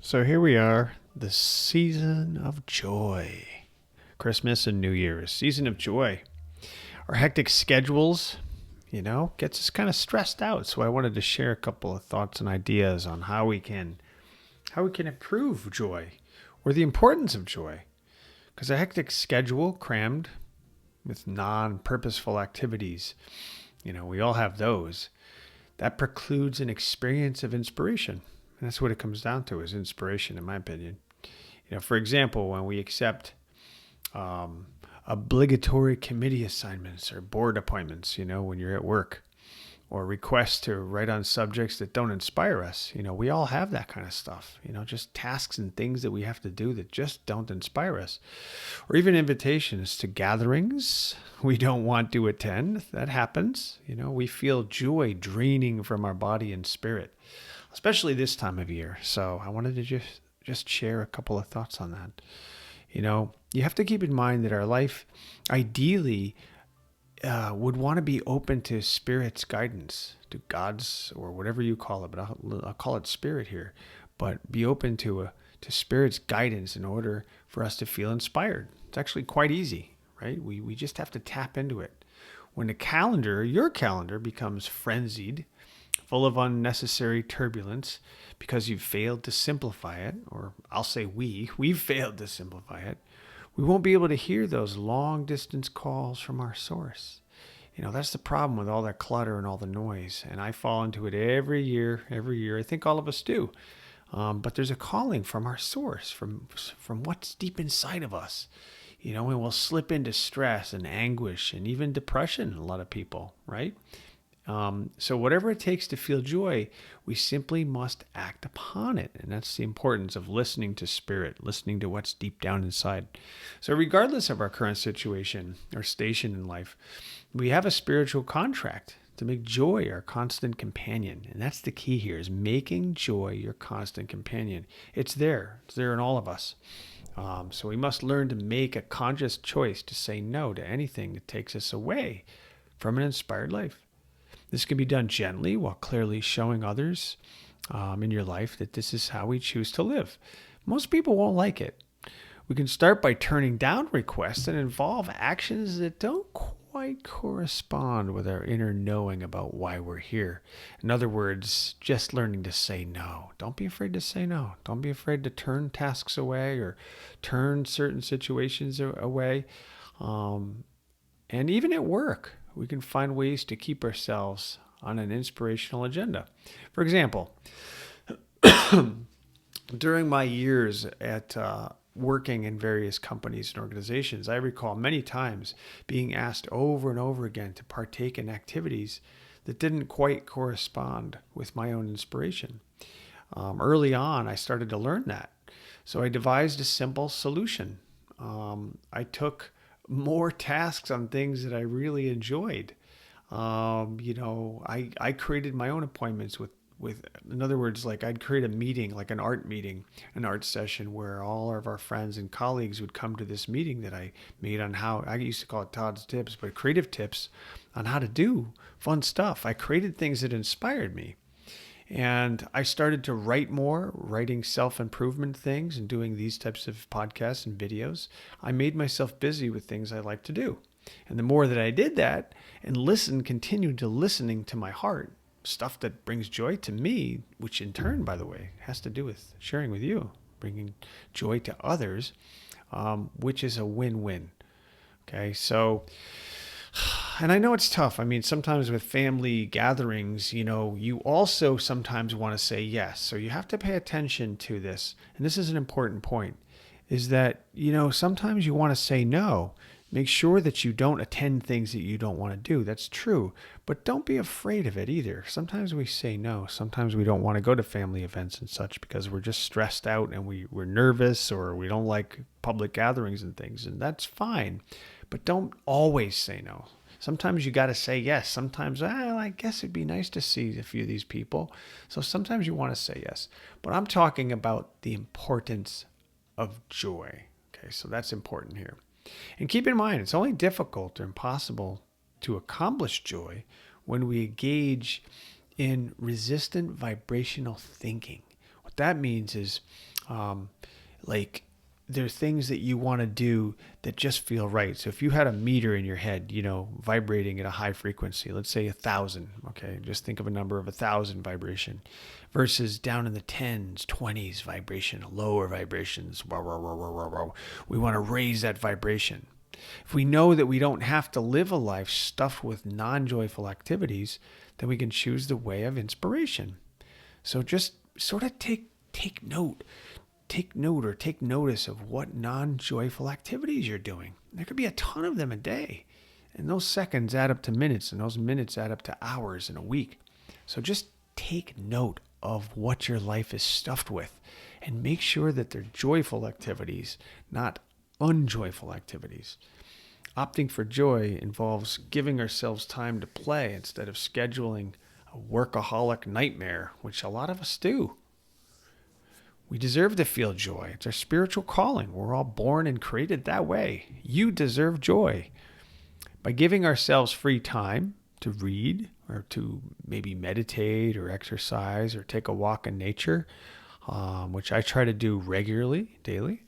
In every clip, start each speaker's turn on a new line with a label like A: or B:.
A: So here we are, the season of joy. Christmas and New Year's, season of joy. Our hectic schedules, gets us kind of stressed out. So I wanted to share a couple of thoughts and ideas on how we can improve joy or the importance of joy. Because a hectic schedule crammed with non-purposeful activities, we all have those. That precludes an experience of inspiration. And that's what it comes down to, is inspiration, in my opinion. For example, when we accept obligatory committee assignments or board appointments, when you're at work, or requests to write on subjects that don't inspire us. We all have that kind of stuff, just tasks and things that we have to do that just don't inspire us. Or even invitations to gatherings we don't want to attend. That happens. We feel joy draining from our body and spirit, especially this time of year. So I wanted to just share a couple of thoughts on that. You have to keep in mind that our life ideally would want to be open to Spirit's guidance, to God's, or whatever you call it, but I'll call it Spirit here. But be open to Spirit's guidance in order for us to feel inspired. It's actually quite easy, right? We just have to tap into it. When your calendar becomes frenzied, full of unnecessary turbulence because you've failed to simplify it, or I'll say we've failed to simplify it, we won't be able to hear those long distance calls from our source. That's the problem with all that clutter and all the noise. And I fall into it every year. I think all of us do. But there's a calling from our source, from what's deep inside of us. And we'll slip into stress and anguish and even depression, a lot of people, right? So whatever it takes to feel joy, we simply must act upon it. And that's the importance of listening to Spirit, listening to what's deep down inside. So regardless of our current situation or station in life, we have a spiritual contract to make joy our constant companion. And that's the key here, is making joy your constant companion. It's there in all of us. So we must learn to make a conscious choice to say no to anything that takes us away from an inspired life. This can be done gently while clearly showing others in your life that this is how we choose to live. Most people won't like it. We can start by turning down requests that involve actions that don't quite correspond with our inner knowing about why we're here. In other words, just learning to say no. Don't be afraid to say no. Don't be afraid to turn tasks away or turn certain situations away. And even at work, we can find ways to keep ourselves on an inspirational agenda. For example, during my years at working in various companies and organizations, I recall many times being asked over and over again to partake in activities that didn't quite correspond with my own inspiration. Early on, I started to learn that. So I devised a simple solution. I took more tasks on things that I really enjoyed. I created my own appointments with, in other words, like I'd create a meeting, like an art meeting, an art session where all of our friends and colleagues would come to this meeting that I made on how, I used to call it Todd's Tips, but creative tips on how to do fun stuff. I created things that inspired me. And I started to write more, writing self-improvement things and doing these types of podcasts and videos. I made myself busy with things I like to do. And the more that I did that and continued to listening to my heart, stuff that brings joy to me, which in turn, by the way, has to do with sharing with you, bringing joy to others, which is a win-win. Okay, so... And I know it's tough. I mean, sometimes with family gatherings, you also sometimes want to say yes. So you have to pay attention to this. And this is an important point, is that, sometimes you want to say no. Make sure that you don't attend things that you don't want to do. That's true. But don't be afraid of it either. Sometimes we say no. Sometimes we don't want to go to family events and such because we're just stressed out and we're nervous, or we don't like public gatherings and things. And that's fine. But don't always say no. Sometimes you got to say yes. Sometimes, I guess it'd be nice to see a few of these people. So sometimes you want to say yes. But I'm talking about the importance of joy. Okay, so that's important here. And keep in mind, it's only difficult or impossible to accomplish joy when we engage in resistant vibrational thinking. What that means is Like there are things that you want to do that just feel right. So if you had a meter in your head, vibrating at a high frequency, let's say 1,000, okay, just think of a number of 1,000 vibration versus down in the tens, 20s vibration, lower vibrations. We want to raise that vibration. If we know that we don't have to live a life stuffed with non-joyful activities, then we can choose the way of inspiration. So just sort of take note. Take note or take notice of what non-joyful activities you're doing. There could be a ton of them a day. And those seconds add up to minutes, and those minutes add up to hours in a week. So just take note of what your life is stuffed with and make sure that they're joyful activities, not unjoyful activities. Opting for joy involves giving ourselves time to play instead of scheduling a workaholic nightmare, which a lot of us do. We deserve to feel joy. It's our spiritual calling. We're all born and created that way. You deserve joy. By giving ourselves free time to read or to maybe meditate or exercise or take a walk in nature, which I try to do regularly, daily,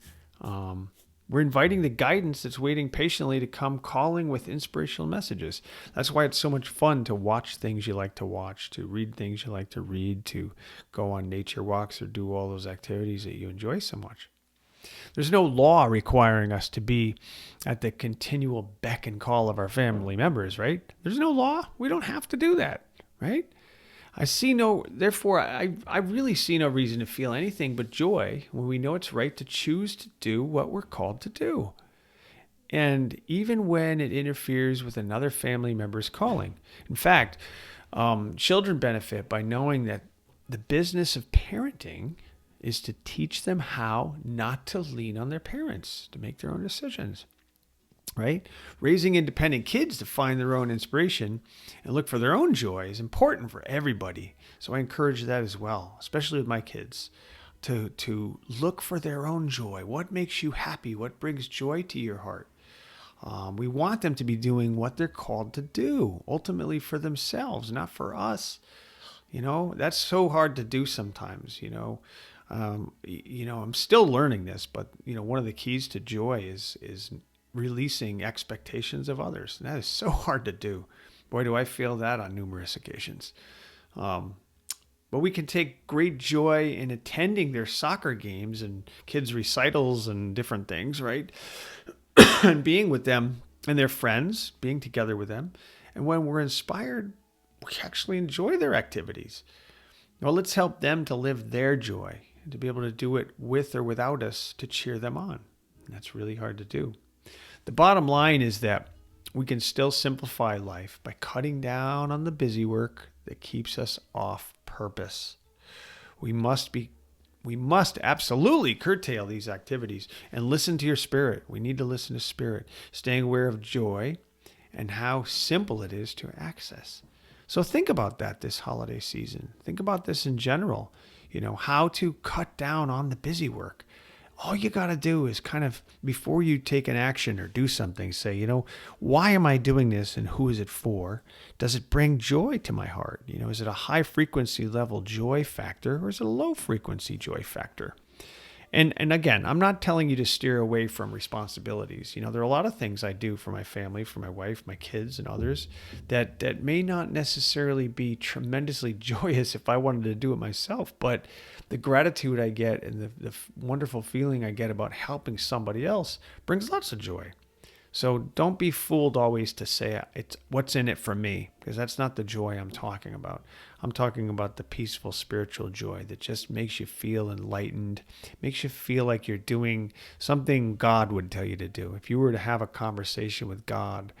A: we're inviting the guidance that's waiting patiently to come calling with inspirational messages. That's why it's so much fun to watch things you like to watch, to read things you like to read, to go on nature walks or do all those activities that you enjoy so much. There's no law requiring us to be at the continual beck and call of our family members, right? There's no law. We don't have to do that, right? I really see no reason to feel anything but joy when we know it's right to choose to do what we're called to do. And even when it interferes with another family member's calling. In fact, children benefit by knowing that the business of parenting is to teach them how not to lean on their parents to make their own decisions. Right? Raising independent kids to find their own inspiration and look for their own joy is important for everybody. So I encourage that as well, especially with my kids, to look for their own joy. What makes you happy? What brings joy to your heart? We want them to be doing what they're called to do, ultimately for themselves, not for us. That's so hard to do sometimes, I'm still learning this, but, one of the keys to joy is releasing expectations of others. And that is so hard to do. Boy, do I feel that on numerous occasions. But we can take great joy in attending their soccer games and kids' recitals and different things, right? And being with them and their friends, being together with them. And when we're inspired, we actually enjoy their activities. Well, let's help them to live their joy and to be able to do it with or without us to cheer them on. And that's really hard to do. The bottom line is that we can still simplify life by cutting down on the busy work that keeps us off purpose. We must absolutely curtail these activities and listen to your spirit. We need to listen to spirit, staying aware of joy and how simple it is to access. So think about that this holiday season. Think about this in general, how to cut down on the busy work. All you got to do is kind of, before you take an action or do something, say, why am I doing this and who is it for? Does it bring joy to my heart? Is it a high frequency level joy factor or is it a low frequency joy factor? And again, I'm not telling you to steer away from responsibilities. There are a lot of things I do for my family, for my wife, my kids, and others that may not necessarily be tremendously joyous if I wanted to do it myself. But the gratitude I get and the wonderful feeling I get about helping somebody else brings lots of joy. So don't be fooled always to say it's what's in it for me, because that's not the joy I'm talking about. I'm talking about the peaceful spiritual joy that just makes you feel enlightened, makes you feel like you're doing something God would tell you to do. If you were to have a conversation with God,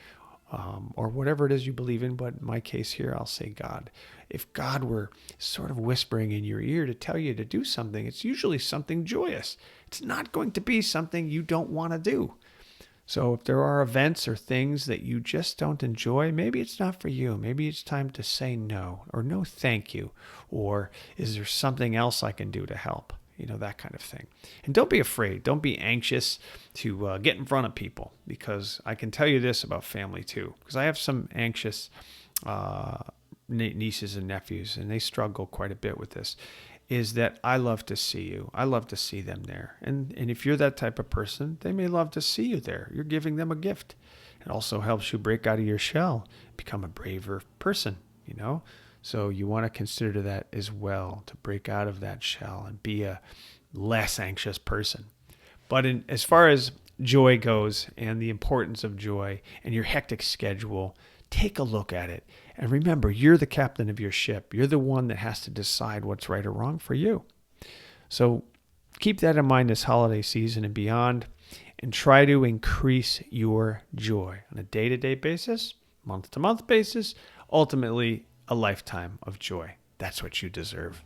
A: or whatever it is you believe in, but in my case here, I'll say God. If God were sort of whispering in your ear to tell you to do something, it's usually something joyous. It's not going to be something you don't want to do. So if there are events or things that you just don't enjoy, maybe it's not for you. Maybe it's time to say no, or no thank you, or is there something else I can do to help? That kind of thing. And don't be afraid. Don't be anxious to get in front of people, because I can tell you this about family too, because I have some anxious nieces and nephews, and they struggle quite a bit with this. is that I love to see you. I love to see them there. And if you're that type of person, they may love to see you there. You're giving them a gift. It also helps you break out of your shell, become a braver person, you know? So you want to consider that as well, to break out of that shell and be a less anxious person. But as far as joy goes and the importance of joy and your hectic schedule, take a look at it. And remember, you're the captain of your ship. You're the one that has to decide what's right or wrong for you. So keep that in mind this holiday season and beyond, and try to increase your joy on a day-to-day basis, month-to-month basis, ultimately a lifetime of joy. That's what you deserve.